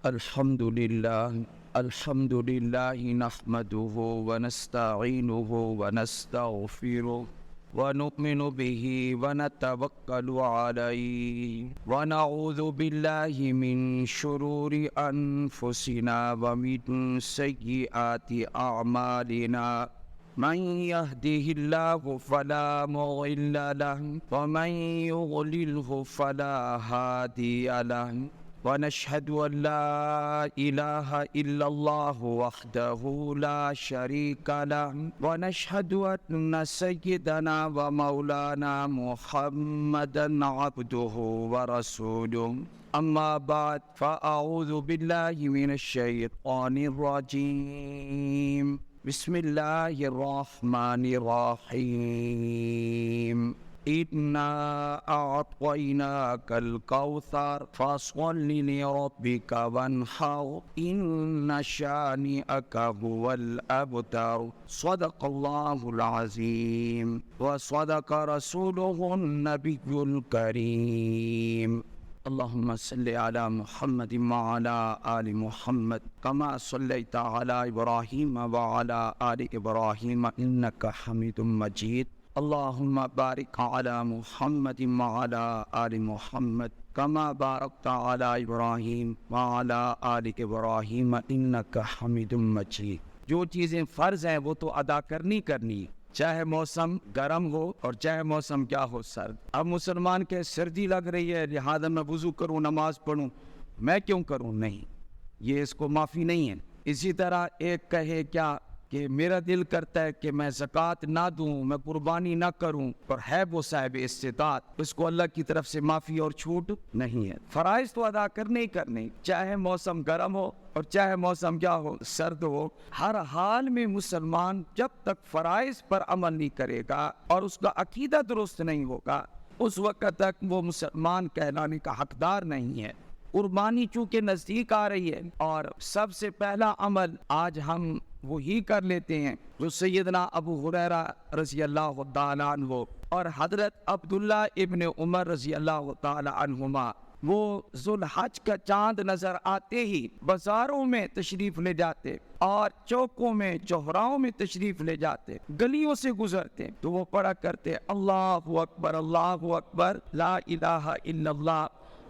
الحمد لله نحمده ونستعينه ونستغفره ونؤمن به ونتوكل عليه ونعوذ بالله من شرور أنفسنا ومن سيئات أعمالنا من يهده الله فلا مضل له ومن يضلله فلا هادي له ونشهد أن لا إله إلا الله وحده لا شريك له ونشهد أن سيدنا ومولانا محمدا عبده ورسوله أما بعد فأعوذ بالله من الشيطان الرجيم بسم الله الرحمن الرحيم إنا أعطيناك الكوثر فصل لربك وانحر إن شانئك هو الأبتر صدق الله العظيم وصدق رسوله النبي الكريم اللهم صل على محمد وعلى آل محمد كما صليت على إبراهيم وعلى آل إبراهيم إنك حميد مجيد اللهم بارك على محمد وعلى آل محمد كما باركت على إبراهيم وعلى آل إبراهيم إنك حميد مجيد. جو چیزیں فرض ہیں وہ تو ادا کرنی ہے، چاہے موسم گرم ہو اور چاہے موسم کیا ہو سرد. اب مسلمان کے سردی لگ رہی ہے لہذا میں وضو کروں نماز پڑھوں، میں کیوں کروں؟ نہیں، یہ اس کو معافی نہیں ہے. اسی طرح ایک کہے کیا کہ میرا دل کرتا ہے کہ میں زکوٰۃ نہ دوں، میں قربانی نہ کروں، پر ہے وہ صاحب استطاعت، اس کو اللہ کی طرف سے معافی اور چھوٹ نہیں ہے. فرائض تو ادا کرنے ہی کرنے، چاہے موسم گرم ہو اور چاہے موسم کیا ہو سرد ہو. ہر حال میں مسلمان جب تک فرائض پر عمل نہیں کرے گا اور اس کا عقیدہ درست نہیں ہوگا اس وقت تک وہ مسلمان کہلانے کا حقدار نہیں ہے. قربانی چونکہ نزدیک آ رہی ہے اور سب سے پہلا عمل آج ہم وہی کر لیتے ہیں جو سیدنا ابو ہریرہ رضی اللہ تعالیٰ عنہ اور حضرت عبداللہ ابن عمر رضی اللہ تعالیٰ عنہما وہ ذوالحج کا چاند نظر آتے ہی بازاروں میں تشریف لے جاتے اور چوکوں میں چوراہوں میں تشریف لے جاتے، گلیوں سے گزرتے تو وہ پڑھا کرتے اللہ اکبر لا الہ الا اللہ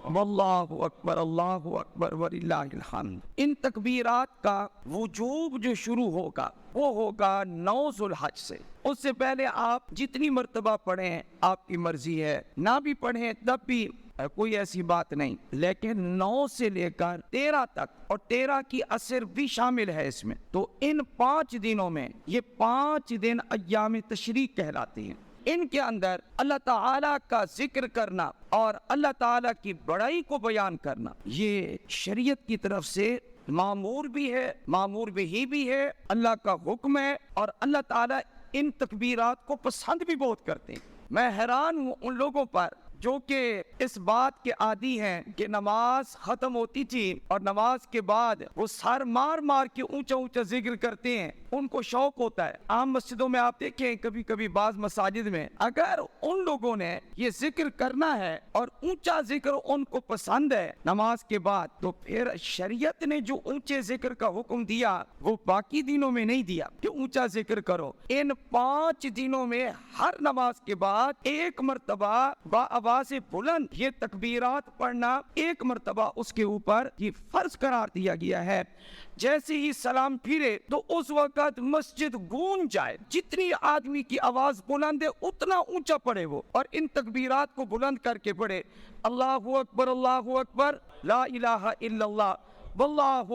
واللہ اکبر وللہ الحمد. ان تکبیرات کا وجوب جو شروع ہوگا وہ ہوگا 9 ذوالحج سے. اس سے پہلے آپ جتنی مرتبہ پڑھیں آپ کی مرضی ہے، نہ بھی پڑھیں تب بھی کوئی ایسی بات نہیں، لیکن 9 سے لے کر 13 تک اور 13 کی عصر بھی شامل ہے اس میں. تو ان 5 دنوں میں یہ 5 دن ایام تشریق کہلاتے ہیں. ان کے اندر اللہ تعالیٰ کا ذکر کرنا اور اللہ تعالیٰ کی بڑائی کو بیان کرنا یہ شریعت کی طرف سے معمور بھی ہے، معمور بھی ہے، اللہ کا حکم ہے اور اللہ تعالیٰ ان تکبیرات کو پسند بھی بہت کرتے ہیں. میں حیران ہوں ان لوگوں پر جو کہ اس بات کے عادی ہیں کہ نماز ختم ہوتی تھی اور نماز کے بعد وہ سر مار کے اونچا ذکر کرتے ہیں. ان کو شوق ہوتا ہے. عام مسجدوں میں آپ دیکھیں کبھی کبھی بعض مساجد میں اگر ان لوگوں نے یہ ذکر کرنا ہے اور اونچا ذکر ان کو پسند ہے نماز کے بعد تو پھر شریعت نے جو اونچے ذکر کا حکم دیا وہ باقی دنوں میں نہیں دیا کہ اونچا ذکر کرو. ان 5 دنوں میں ہر نماز کے بعد ایک مرتبہ آواز بلند یہ تکبیرات پڑھنا ایک مرتبہ اس کے اوپر یہ فرض قرار دیا گیا ہے. جیسے ہی سلام پھرے تو اس وقت مسجد گونج جائے، جتنی آدمی کی آواز بلند ہے اتنا اونچا پڑھے وہ اور ان تکبیرات کو بلند کر کے پڑھے. اللہ اکبر لا الہ الا اللہ واللہ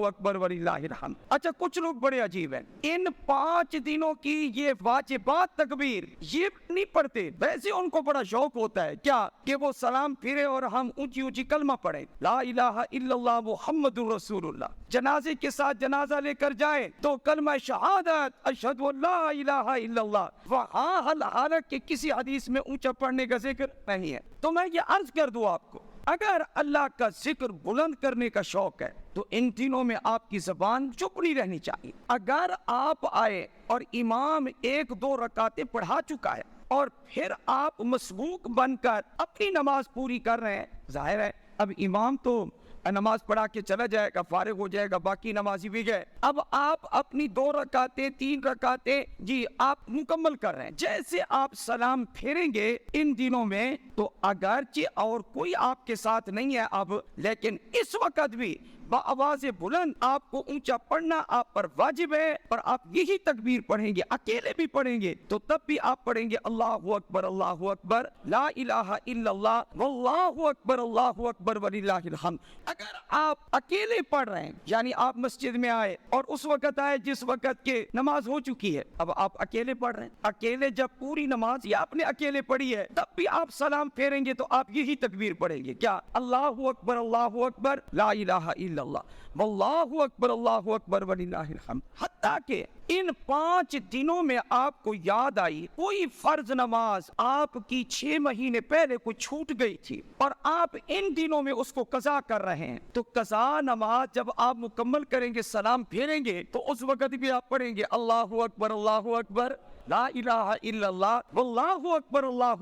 اکبر وللہ الحمد. اچھا کچھ لوگ بڑے عجیب ہیں، ان 5 دنوں کی یہ واجبات تکبیر یہ نہیں پڑھتے، ویسے ان کو بڑا شوق ہوتا ہے کیا کہ وہ سلام پھرے اور ہم اونچی کلمہ پڑھیں لا الہ الا اللہ محمد رسول اللہ. جنازے کے ساتھ جنازہ لے کر جائیں تو کلمہ شہادت اشہد ان لا الہ الا اللہ، وہاں حالانکہ کسی حدیث میں اونچا پڑھنے کا ذکر نہیں ہے. تو میں یہ عرض کر دوں آپ کو، اگر اللہ کا ذکر بلند کرنے کا شوق ہے تو ان دنوں میں آپ کی زبان چپ نہیں رہنی چاہیے. اگر آپ آئے اور امام 1-2 رکعتیں پڑھا چکا ہے اور پھر آپ مسبوق بن کر اپنی نماز پوری کر رہے ہیں، ظاہر ہے اب امام تو نماز پڑھا کے چلا جائے گا، فارغ ہو جائے گا، باقی نمازی بھی گئے۔ اب آپ اپنی 2 رکعتیں 3 رکعتیں جی آپ مکمل کر رہے ہیں، جیسے آپ سلام پھیریں گے ان دنوں میں تو اگرچہ اور کوئی آپ کے ساتھ نہیں ہے اب، لیکن اس وقت بھی بآواز بلند آپ کو اونچا پڑھنا آپ پر واجب ہے، اور آپ یہی تکبیر پڑھیں گے، اکیلے بھی پڑھیں گے تو تب بھی آپ پڑھیں گے اللہ اکبر لا الہ الا اللہ واللہ اکبر وللہ الحمد۔ اگر آپ اکیلے پڑھ رہے ہیں یعنی آپ مسجد میں آئے اور اس وقت آئے جس وقت کے نماز ہو چکی ہے، اب آپ اکیلے پڑھ رہے ہیں، اکیلے جب پوری نماز یا آپ نے اکیلے پڑھی ہے تب بھی آپ سلام پھیریں گے تو آپ یہی تکبیر پڑھیں گے، کیا؟ اللہ اکبر لا الہ الا اللہ واللہ اکبر وللہ الحمد۔ حتیٰ کہ ان 5 دنوں میں آپ کو یاد آئی کوئی فرض نماز آپ کی 6 مہینے پہلے کوئی چھوٹ گئی تھی اور آپ ان دنوں میں اس کو قضا کر رہے ہیں، تو قضا نماز جب آپ مکمل کریں گے، سلام پھیریں گے تو اس وقت بھی آپ پڑھیں گے اللہ اکبر لا الہ الا اللہ واللہ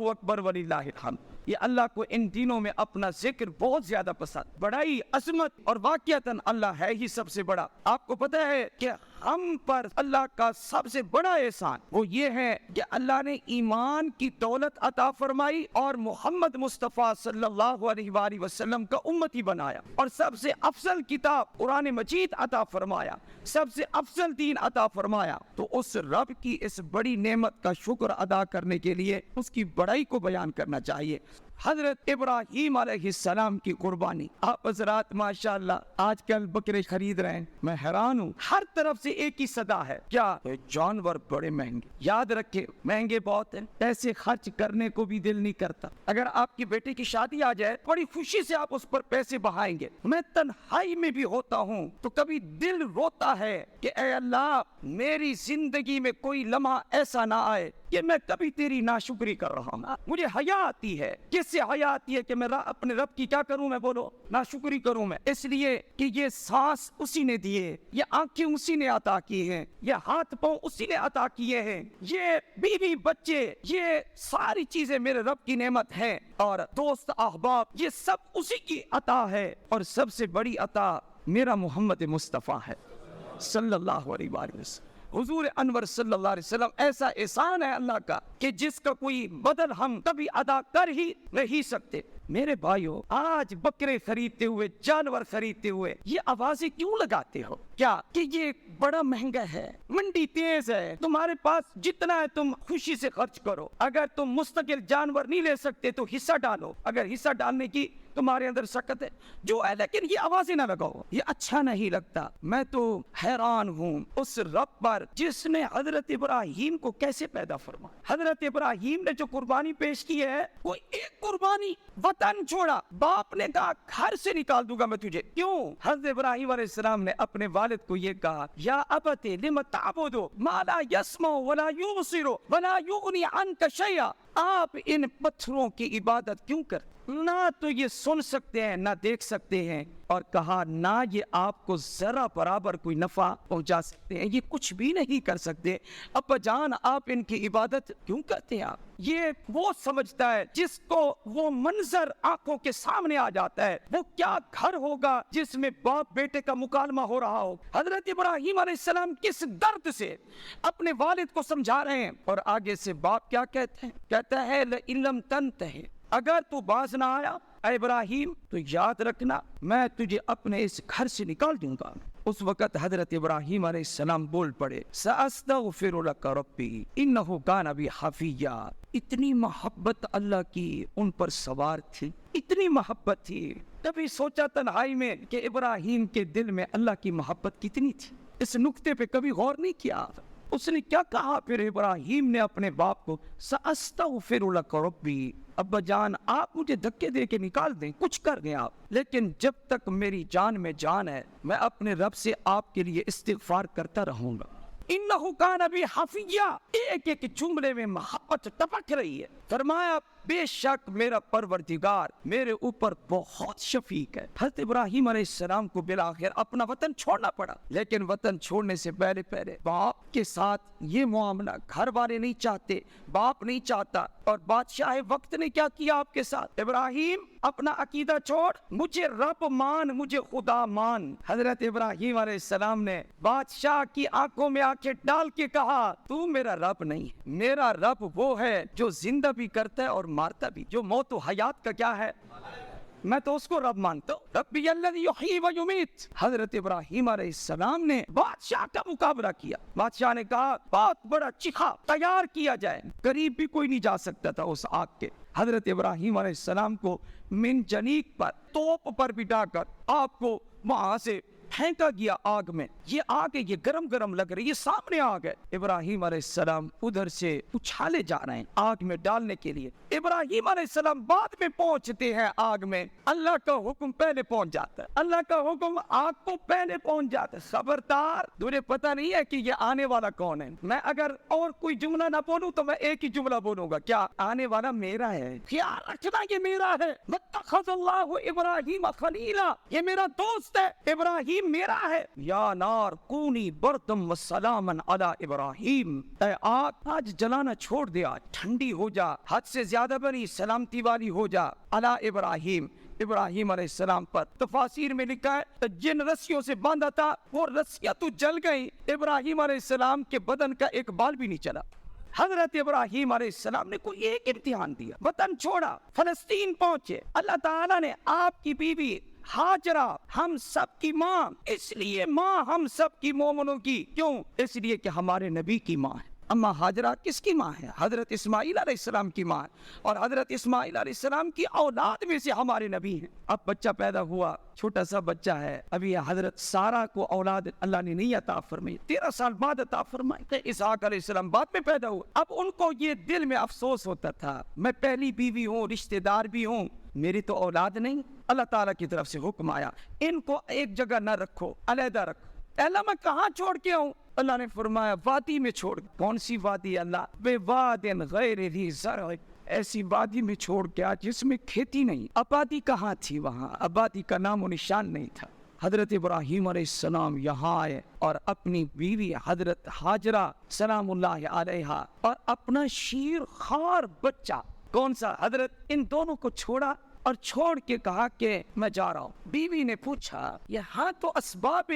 اکبر وللہ الحمد۔ یہ اللہ کو ان دنوں میں اپنا ذکر بہت زیادہ پسند، بڑائی عظمت، اور واقعتاً اللہ ہے ہی سب سے بڑا۔ آپ کو پتہ ہے کہ ہم پر اللہ کا سب سے بڑا احسان وہ یہ ہے کہ اللہ نے ایمان کی دولت عطا فرمائی اور محمد مصطفیٰ صلی اللہ علیہ وآلہ وسلم کا امتی بنایا، اور سب سے افضل کتاب قرآن مجید عطا فرمایا، سب سے افضل دین عطا فرمایا۔ تو اس رب کی اس بڑی نعمت کا شکر ادا کرنے کے لیے اس کی بڑائی کو بیان کرنا چاہیے۔ حضرت ابراہیم علیہ السلام کی قربانی، آپ حضرات ماشاءاللہ آج کل بکرے خرید رہے ہیں، میں حیران ہوں، ہر طرف سے ایک ہی صدا ہے، کیا؟ جانور بڑے مہنگے، یاد رکھے مہنگے بہت ہیں، پیسے خرچ کرنے کو بھی دل نہیں کرتا۔ اگر آپ کی بیٹے کی شادی آ جائے بڑی خوشی سے آپ اس پر پیسے بہائیں گے، میں تنہائی میں بھی ہوتا ہوں تو کبھی دل روتا ہے کہ اے اللہ میری زندگی میں کوئی لمحہ ایسا نہ آئے کہ میں کبھی تیری ناشکری کر رہا ہوں۔ مجھے حیا آتی ہے، کس سے حیا آتی ہے کہ میں اپنے رب کی کیا کروں، میں بولو ناشکری کروں میں، اس لیے کہ یہ سانس اسی نے دیے، یہ آنکھیں اسی نے عطا کی ہیں، یہ ہاتھ پاؤں اسی نے عطا کیے ہیں، یہ بیوی بچے، یہ ساری چیزیں میرے رب کی نعمت ہیں، اور دوست احباب یہ سب اسی کی عطا ہے، اور سب سے بڑی عطا میرا محمد مصطفیٰ ہے صلی اللہ علیہ وآلہ وسلم۔ حضور انور صلی اللہ علیہ وسلم ایسا احسان ہے اللہ کا کہ جس کا کوئی بدل ہم کبھی ادا کر ہی نہیں سکتے۔ میرے بھائیو، آج بکرے خریدتے ہوئے، جانور خریدتے ہوئے یہ آوازیں کیوں لگاتے ہو؟ کیا کہ یہ بڑا مہنگا ہے، منڈی تیز ہے، تمہارے پاس جتنا ہے تم خوشی سے خرچ کرو، اگر تم مستقل جانور نہیں لے سکتے تو حصہ ڈالو، اگر حصہ ڈالنے کی تمہارے اندر سکت ہے جو ہے، لیکن یہ آوازیں نہ لگاؤ، یہ اچھا نہیں لگتا۔ میں تو حیران ہوں اس رب پر جس نے حضرت ابراہیم کو کیسے پیدا فرمایا۔ حضرت ابراہیم نے جو قربانی پیش کی ہے، وہ ایک قربانی، وطن چھوڑا، باپ نے کہا گھر سے نکال دوں گا میں تجھے، کیوں؟ حضرت ابراہیم علیہ السلام نے اپنے والد کو یہ کہا، یا ابت لم تعبد ما لا يسمع ولا يبصر ولا يغني عنك شيئا، آپ ان پتھروں کی عبادت کیوں کرتے؟ نہ تو یہ سن سکتے ہیں نہ دیکھ سکتے ہیں، اور کہا نہ یہ آپ کو ذرا برابر کوئی نفع پہنچا سکتے ہیں، یہ کچھ بھی نہیں کر سکتے، ابا جان آپ ان کی عبادت کیوں کرتے ہیں؟ آپ یہ وہ سمجھتا ہے جس کو وہ منظر آنکھوں کے سامنے آ جاتا ہے، وہ کیا گھر ہوگا جس میں باپ بیٹے کا مکالمہ ہو رہا ہو۔ حضرت ابراہیم علیہ السلام کس درد سے اپنے والد کو سمجھا رہے ہیں، اور آگے سے باپ کیا کہتے ہیں؟ کہتا ہے لئن لم تنتہِ، اگر تو باز نہ آیا اے ابراہیم تو یاد رکھنا میں تجھے اپنے اس گھر سے نکال دوں گا۔ اس وقت حضرت ابراہیم علیہ السلام بول پڑے، سأستغفر لک ربی انہ کان بی حفیا۔ اتنی محبت اللہ کی ان پر سوار تھی، اتنی محبت تھی، کبھی سوچا تنہائی میں کہ ابراہیم کے دل میں اللہ کی محبت کتنی تھی؟ اس نقطے پہ کبھی غور نہیں کیا؟ اس نے کیا کہا پھر ابراہیم نے اپنے باپ کو، سأستغفر لک ربی، ابا جان آپ مجھے دھکے دے کے نکال دیں، کچھ کر دیں آپ، لیکن جب تک میری جان میں جان ہے میں اپنے رب سے آپ کے لیے استغفار کرتا رہوں گا۔ انہ کان بی حفیہ، ایک ایک جملے میں محبت ٹپک رہی ہے۔ فرمایا بے شک میرا پروردگار میرے اوپر بہت شفیق ہے۔ حضرت ابراہیم علیہ السلام کو بالآخر اپنا وطن چھوڑنا پڑا، لیکن وطن چھوڑنے سے پہلے باپ کے ساتھ یہ معاملہ گھر والے نہیں چاہتے، باپ نہیں چاہتا، اور بادشاہ وقت نے کیا کیا آپ کے ساتھ؟ ابراہیم اپنا عقیدہ چھوڑ، مجھے رب مان، مجھے خدا مان۔ حضرت ابراہیم علیہ السلام نے بادشاہ کی آنکھوں میں آنکھیں ڈال کے کہا تو میرا رب نہیں، میرا رب وہ ہے جو زندہ بھی کرتا ہے اور مارتا بھی، جو موت و حیات کا کیا ہے، میں تو اس کو رب مانتا ہوں۔ ربی الذی یحیی و یمیت۔ حضرت ابراہیم علیہ السلام نے بادشاہ کا مقابلہ کیا۔ بادشاہ نے کہا بہت بڑا چیخا تیار کیا جائے، قریب بھی کوئی نہیں جا سکتا تھا اس آگ کے۔ حضرت ابراہیم علیہ السلام کو منجنیق پر، توپ پر بٹھا کر آپ کو وہاں سے پھینکا گیا آگ میں۔ یہ آگ ہے، یہ گرم گرم لگ رہی ہے، یہ سامنے آگ ہے۔ ابراہیم علیہ السلام ادھر سے اچھالے جا رہے ہیں آگ میں ڈالنے کے لیے۔ ابراہیم علیہ السلام بعد میں پہنچتے ہیں آگ میں، اللہ کا حکم پہلے پہنچ جاتا ہے، اللہ کا حکم آگ کو پہلے پہنچ جاتا ہے۔ خبردار، تجھے پتہ نہیں ہے کہ یہ آنے والا کون ہے۔ میں اگر اور کوئی جملہ نہ بولوں تو میں ایک ہی جملہ بولوں گا، کیا آنے والا میرا ہے، خیال رکھنا یہ میرا ہے۔ واتخذ اللہ ابراہیم خلیلا، یہ میرا دوست ہے، ابراہیم میرا ہے۔ یا نار کونی بردم وسلاما علی ابراہیم، اے آگ آج جلانا چھوڑ دے، آج ٹھنڈی ہو جا، حد سے زیادہ بنی سلامتی والی ہو جا، علی ابراہیم، ابراہیم علیہ السلام پر۔ تفاسیر میں لکھا ہے جن رسیوں سے باندھا تھا وہ رسیاں تو جل گئیں، ابراہیم علیہ السلام کے بدن کا ایک بال بھی نہیں چلا۔ حضرت ابراہیم علیہ السلام نے کوئی ایک امتحان دیا، وطن چھوڑا، فلسطین پہنچے۔ اللہ تعالیٰ نے آپ کی بیوی ہاجرہ، ہم سب کی ماں، اس لیے ماں ہم سب کی مومنوں کی، کیوں؟ اس لیے کہ ہمارے نبی کی ماں ہے۔ اما ہاجرہ کس کی ماں ہے؟ حضرت اسماعیل علیہ السلام کی ماں ہے، اور حضرت اسماعیل علیہ السلام کی اولاد میں سے ہمارے نبی ہیں۔ اب بچہ پیدا ہوا، چھوٹا سا بچہ ہے، ابھی حضرت سارہ کو اولاد اللہ نے نہیں عطا فرمائی، 13 سال بعد عطا فرمائی۔ اسحاق علیہ السلام بعد میں پیدا ہوا۔ اب ان کو یہ دل میں افسوس ہوتا تھا، میں پہلی بیوی ہوں، رشتہ دار بھی ہوں، میری تو اولاد نہیں۔ اللہ تعالیٰ کی طرف سے حکم آیا ان کو ایک جگہ نہ رکھو، علیحدہ رکھو۔ اللہ میں کہاں چھوڑ کے آؤں؟ اللہ نے فرمایا وادی میں چھوڑ۔ کون سی وادی اللہ؟ بے واد غیر ذی زرع، ایسی وادی میں چھوڑ کے آ جس میں کھیتی نہیں۔ آبادی کہاں تھی؟ وہاں آبادی کا نام و نشان نہیں تھا۔ حضرت ابراہیم علیہ السلام یہاں آئے اور اپنی بیوی حضرت ہاجرہ سلام اللہ علیہا اور اپنا شیر خوار بچہ، کون سا؟ حضرت ان دونوں کو چھوڑا اور چھوڑ کے کہا کہ میں جا رہا ہوں۔ بیوی نے پوچھا یہاں تو اسباب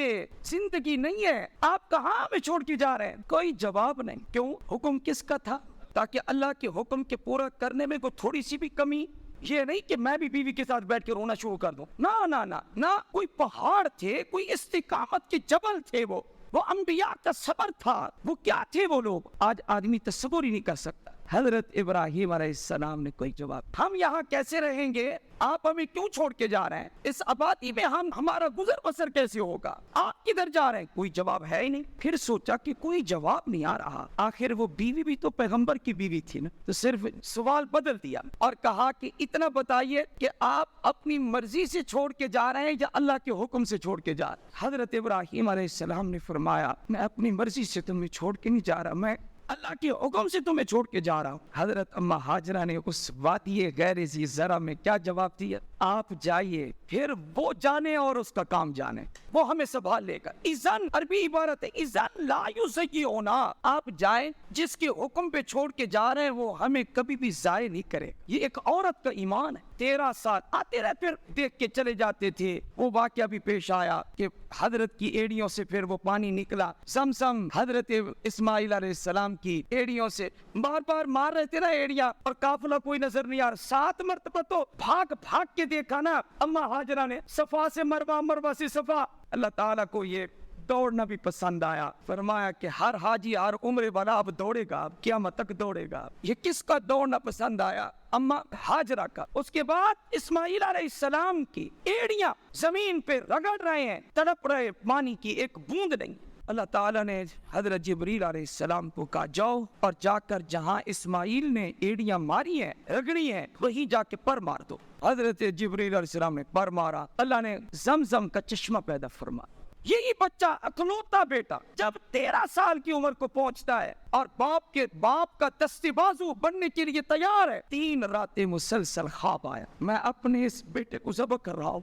زندگی نہیں ہے، آپ کہاں ہمیں چھوڑ کے جا رہے ہیں؟ کوئی جواب نہیں۔ کیوں؟ حکم کس کا تھا؟ تاکہ اللہ کے حکم کے پورا کرنے میں کوئی تھوڑی سی بھی کمی، یہ نہیں کہ میں بھی بیوی کے ساتھ بیٹھ کے رونا شروع کر دوں، نہ، کوئی پہاڑ تھے، کوئی استقامت کے جبل تھے، وہ انبیاء کا صبر تھا، وہ کیا تھے وہ لوگ، آج آدمی تصور ہی نہیں کر سکتا۔ حضرت ابراہیم علیہ السلام نے کوئی جواب، ہم یہاں کیسے رہیں گے؟ آپ ہمیں کیوں چھوڑ کے جا رہے ہیں؟ اس آبادی میں ہمارا گزر بسر کیسے ہوگا؟ آپ کدھر جا رہے ہیں؟ کوئی جواب ہے ہی نہیں۔ پھر سوچا کہ کوئی جواب نہیں آ رہا، آخر وہ بیوی بھی تو پیغمبر کی بیوی تھی نا، تو صرف سوال بدل دیا اور کہا کہ اتنا بتائیے کہ آپ اپنی مرضی سے چھوڑ کے جا رہے ہیں یا اللہ کے حکم سے چھوڑ کے جا رہے ہیں؟ حضرت ابراہیم علیہ السلام نے فرمایا میں اپنی مرضی سے تمہیں چھوڑ کے نہیں جا رہا، میں اللہ کے حکم سے تمہیں چھوڑ کے جا رہا ہوں۔ حضرت اما ہاجرہ نے اس وادی غیر ذی زرع میں کیا جواب دیا؟ آپ جائیے، پھر وہ جانے اور اس کا کام جانے، وہ ہمیں سنبھال لے گا۔ اذن عربی عبارت ہے، اذن لا یضیعنا، آپ جائیں، جس کے حکم پہ چھوڑ کے جا رہے ہیں وہ ہمیں کبھی بھی ضائع نہیں کرے۔ یہ ایک عورت کا ایمان ہے۔ 13 سال آتے رہے، پھر دیکھ کے چلے جاتے تھے۔ وہ واقعہ بھی پیش آیا کہ حضرت کی ایڑیوں سے پھر وہ پانی نکلا، زمزم حضرت اسماعیل علیہ السلام کی ایڑیوں سے بار بار مار رہے تھے نا ایڑیاں، اور قافلہ کوئی نظر نہیں آ رہا۔ 7 مرتبہ تو بھاگ کے دیکھا نا اما ہاجرہ نے، صفا سے مروہ، مروہ سے صفا۔ اللہ تعالیٰ کو یہ دوڑنا بھی پسند آیا، فرمایا کہ ہر حاجی ہر عمر والا اب دوڑے گا، اب قیامت تک دوڑے گا۔ یہ کس کا دوڑنا پسند آیا؟ اما ہاجرہ کا۔ اس کے بعد اسماعیل علیہ السلام کی ایڑیاں زمین پہ رگڑ رہے ہیں، تڑپ رہے، پانی کی ایک بوند نہیں۔ اللہ تعالیٰ نے حضرت جبریل علیہ السلام کو کہا جاؤ اور جا کر جہاں اسماعیل نے ایڑیاں ماری ہیں، رگڑی ہیں، وہیں جا کے پر مار دو۔ حضرت جبریل علیہ السلام نے پر مارا، اللہ نے زمزم کا چشمہ پیدا فرمایا۔ یہی بچہ اکلوتا بیٹا جب 13 سال کی عمر کو پہنچتا ہے اور باپ کا دستے بازو بننے کے لیے تیار ہے، 3 راتیں مسلسل خواب آیا، میں اپنے اس بیٹے کو ذبح کر رہا ہوں،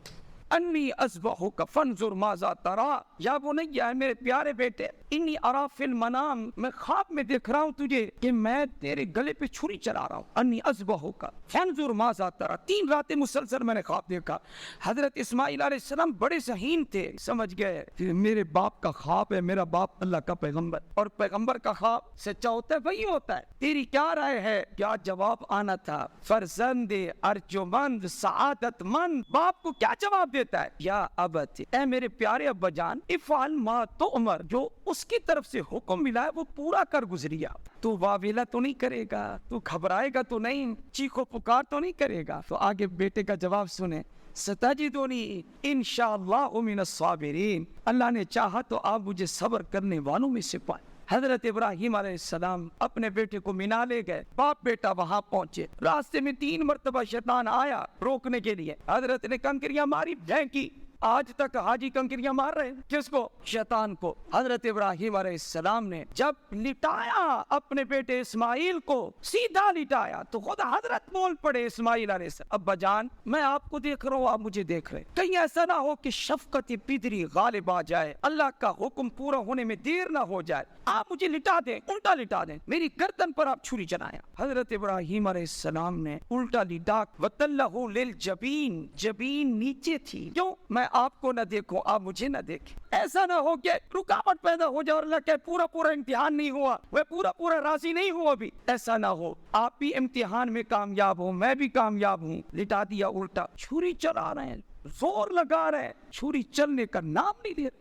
انی اذبحک فانظر ماذا ترى، یا بنی، اے میرے پیارے بیٹے، انی ارا فی المنام، میں خواب میں دیکھ رہا ہوں تجھے کہ میں تیرے گلے پہ چھری چلا رہا ہوں. انی اذبحک فانظر ماذا ترى، 3 راتیں مسلسل میں نے خواب دیکھا. حضرت اسماعیل علیہ السلام بڑے ذہین تھے، سمجھ گئے کہ میرے باپ کا خواب ہے، میرا باپ اللہ کا پیغمبر، اور پیغمبر کا خواب سچا ہوتا ہے، وہی ہوتا ہے. تیری کیا رائے ہے؟ کیا جواب آنا تھا؟ فرزند ارجمند سعادت مند باپ کو کیا جواب دیتا ہے؟ یا ابت، اے میرے پیارے ابا جان، افعل ما تؤمر، جو اس کی طرف سے حکم ملا ہے وہ پورا کر گزریا. تو واویلا تو نہیں کرے گا، تو گھبرائے گا تو نہیں، چیخو پکار تو نہیں کرے گا. تو آگے بیٹے کا جواب سنیں، ستجدنی انشاءاللہ من الصابرین، اللہ نے چاہا تو آپ مجھے صبر کرنے والوں میں سے پائیں. حضرت ابراہیم علیہ السلام اپنے بیٹے کو مینا لے گئے. باپ بیٹا وہاں پہنچے، راستے میں 3 مرتبہ شیطان آیا روکنے کے لیے. حضرت نے کنکریاں ماری، پھینکی. آج تک حاجی کنکریاں مار رہے ہیں. کس کو؟ شیطان کو. حضرت ابراہیم علیہ السلام نے جب لٹایا اپنے بیٹے اسماعیل کو، سیدھا لٹایا، تو خود حضرت بول پڑے اسماعیل علیہ السلام، ابا جان میں آپ کو دیکھ رہا ہوں، آپ مجھے دیکھ رہے ہیں، کہیں ایسا نہ ہو کہ شفقت پدری غالب آ جائے، اللہ کا حکم پورا ہونے میں دیر نہ ہو جائے، آپ مجھے لٹا دیں، الٹا لٹا دیں، میری گردن پر آپ چھری چلایا. حضرت ابراہیم علیہ السلام نے الٹا لٹا، وَتَلَّهُ لِلْجَبِينِ، جبین نیچے تھی. کیوں؟ میں آپ کو نہ دیکھوں، آپ مجھے نہ دیکھیں. ایسا نہ ہو کہ رکاوٹ پیدا ہو جائے اور اللہ کہ پورا امتحان نہیں ہوا، وہ پورا راضی نہیں ہوا ابھی. ایسا نہ ہو، آپ بھی امتحان میں کامیاب ہوں، میں بھی کامیاب ہوں. لٹا دیا الٹا. چھری چلا رہے ہیں، زور لگا رہے ہیں، چھری چلنے کا نام نہیں دے رہے.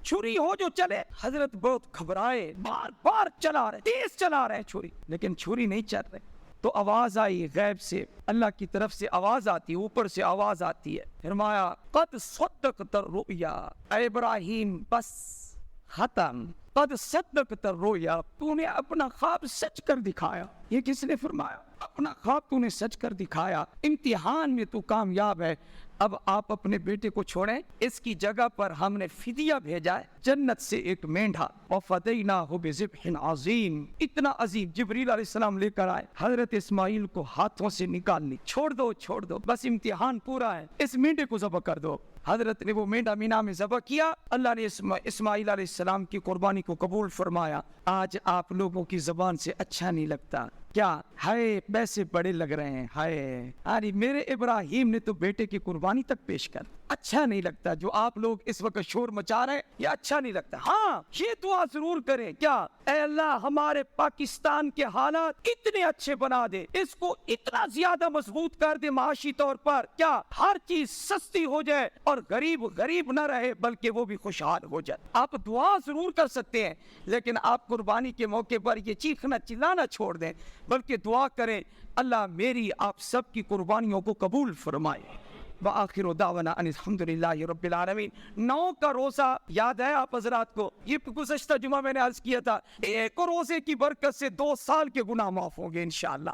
چھری ہو جو چلے. حضرت بہت گھبرائے، بار چلا رہے، تیز چلا رہے چھری، لیکن چھری نہیں چل رہے. تو آواز آئی غیب سے، اللہ کی طرف سے آواز آتی ہے، اوپر سے آواز آتی ہے. فرمایا قد صدقت الرؤیا، اے ابراہیم بس ختم. قد صدقت الرؤیا، تو نے اپنا خواب سچ کر دکھایا. یہ کس نے فرمایا؟ اپنا خواب تو نے سچ کر دکھایا. امتحان میں تو کامیاب ہے. اب آپ اپنے بیٹے کو چھوڑیں، اس کی جگہ پر ہم نے فدیہ بھیجا ہے، جنت سے ایک مینڈھا. وَفَدَيْنَاهُ بِذِبْحٍ عَظِيمٍ، اتنا عظیم. جبریل علیہ السلام لے کر آئے، حضرت اسماعیل کو ہاتھوں سے نکال لی. چھوڑ دو، بس امتحان پورا ہے، اس مینڈے کو ذبح کر دو. حضرت نے وہ مینڈا مینا میں ذبح کیا. اللہ نے اسماعیل علیہ السلام کی قربانی کو قبول فرمایا. آج آپ لوگوں کی زبان سے اچھا نہیں لگتا کیا؟ ہائے پیسے بڑے لگ رہے ہیں، ہائے ارے میرے ابراہیم نے تو بیٹے کی قربانی تک پیش کر. اچھا نہیں لگتا جو آپ لوگ اس وقت شور مچا رہے ہیں، یہ اچھا نہیں لگتا. ہاں یہ دعا ضرور کریں، کیا اے اللہ ہمارے پاکستان کے حالات اتنے اچھے بنا دے، اس کو اتنا زیادہ مضبوط کر دے معاشی طور پر، کیا ہر چیز سستی ہو جائے اور غریب نہ رہے بلکہ وہ بھی خوشحال ہو جائے. آپ دعا ضرور کر سکتے ہیں، لیکن آپ قربانی کے موقع پر یہ چیخنا چلانا چھوڑ دیں، بلکہ دعا کریں اللہ میری آپ سب کی قربانیوں کو قبول فرمائے. وآخر دعوانا ان الحمدللہ رب العالمین. 9 کا روزہ یاد ہے آپ حضرات کو؟ یہ گزشتہ جمعہ میں نے عرض کیا تھا، ایک روزے کی برکت سے 2 سال کے گناہ معاف ہوں گے انشاءاللہ.